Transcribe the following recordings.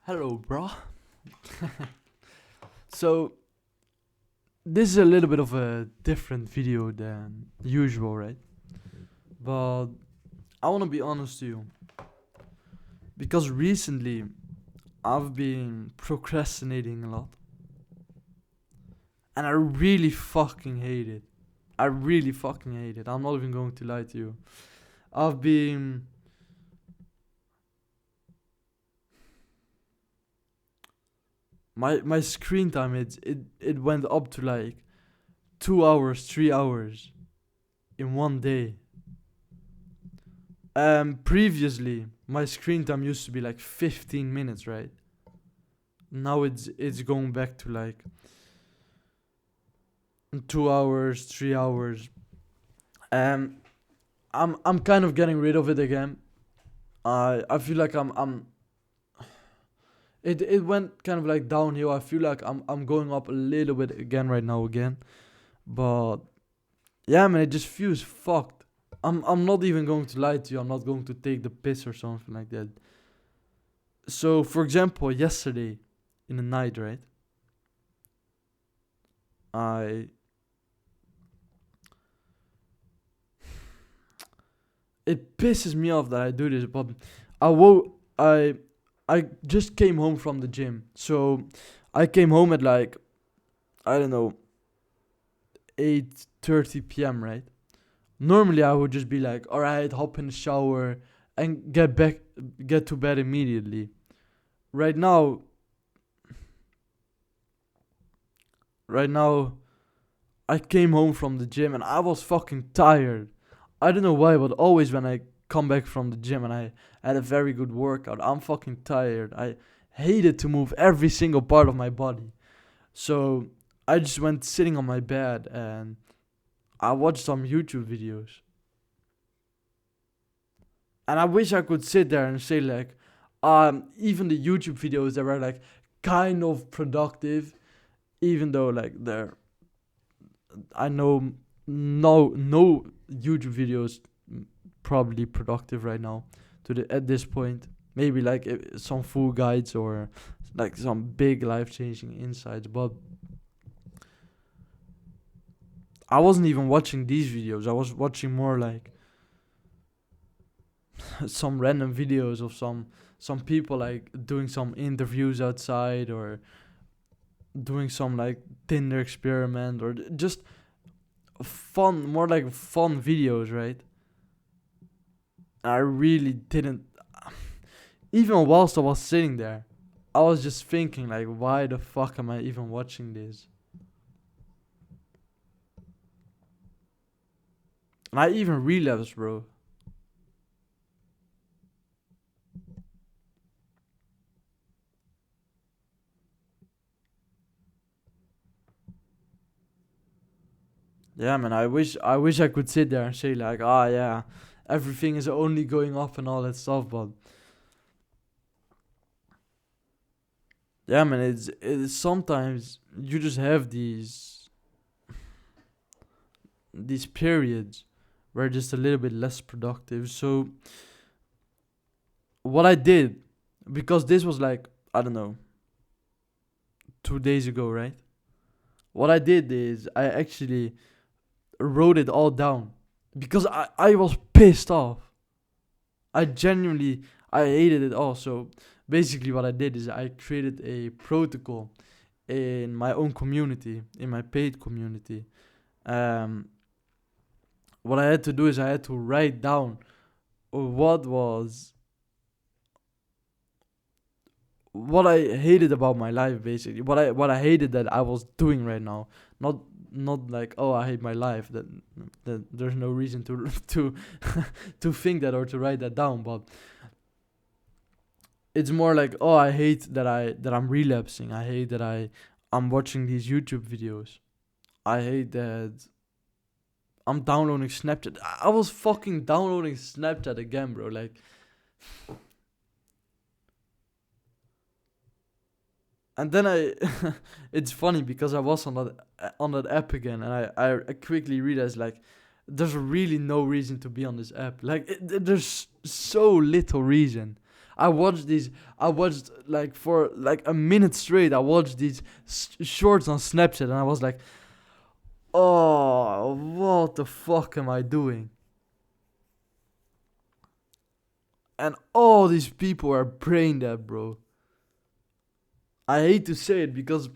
Hello, bro. So, this is a little bit of a different video than usual, right? But I want to be honest to you because recently I've been procrastinating a lot and I really fucking hate it. I really fucking hate it. I'm not even going to lie to you. I've been my screen time it went up to like 2 hours, 3 hours in one day. Previously, my screen time used to be like 15 minutes, right? Now it's going back to like 2 hours, 3 hours. Um, I'm kind of getting rid of it again. I feel like I'm. It went kind of like downhill. I feel like I'm going up a little bit again right now again, but yeah, man, it just feels fucked. I'm not even going to lie to you. I'm not going to take the piss or something like that. So, for example, yesterday in the night, right? I it pisses me off that I do this, but I woke I just came home from the gym. So, I came home at like I don't know 8:30 p.m., right? Normally I would just be like, "All right, hop in the shower and get to bed immediately." Right now, right now I came home from the gym and I was fucking tired. I don't know why, but always when I come back from the gym and I had a very good workout, I'm fucking tired. I hated to move every single part of my body. So I just went sitting on my bed and I watched some YouTube videos. And I wish I could sit there and say like, even the YouTube videos that were like kind of productive, even though like they're I know no YouTube videos probably productive right now to the at this point. Maybe like some full guides or like some big life changing insights, but I wasn't even watching these videos. I was watching more like some random videos of some people like doing some interviews outside or doing some like Tinder experiment or just fun, more like fun videos, right? I really didn't. Even whilst I was sitting there, I was just thinking, like, why the fuck am I even watching this? And I even relapsed, bro. Yeah, man. I wish I could sit there and say like, ah, yeah, everything is only going up and all that stuff. But yeah, man, it's sometimes you just have these periods where just a little bit less productive. So what I did, because this was like I don't know 2 days ago, right? What I did is I actually wrote it all down because I was pissed off. I hated it all. So basically, what I did is I created a protocol in my own community, in my paid community. Um, what I had to do is I had to write down what was what I hated about my life, basically. What I hated that I was doing right now. Not not like, oh, I hate my life. That there's no reason to to to think that or to write that down. But it's more like, oh, I hate that I'm relapsing. I hate that I'm watching these YouTube videos. I hate that I'm downloading Snapchat. I was fucking downloading Snapchat again, bro. Like, and then it's funny because I was on that app again, and I quickly realized like, there's really no reason to be on this app. Like, there's so little reason. I watched these. I watched like for like a minute straight. I watched these shorts on Snapchat, and I was like, "Oh, what the fuck am I doing?" And all these people are brain dead, bro. I hate to say it because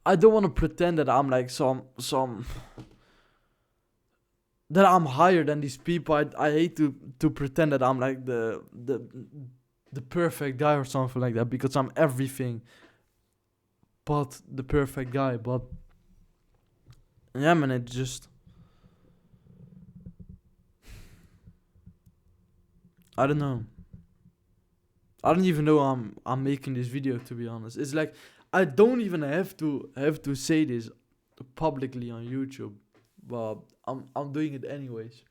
I don't want to pretend that I'm like some that I'm higher than these people. I hate to pretend that I'm like the perfect guy or something like that, because I'm everything but the perfect guy. But yeah, man, it just, I don't know. I don't even know I'm making this video, to be honest. It's like I don't even have to say this publicly on YouTube, but I'm doing it anyways.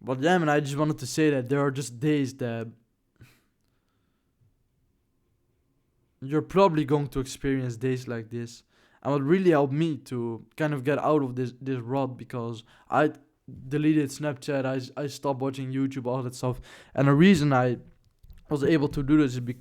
But yeah, man, I just wanted to say that there are just days that you're probably going to experience days like this. And what really helped me to kind of get out of this rut, because I deleted Snapchat, I stopped watching YouTube, all that stuff. And the reason I was able to do this is because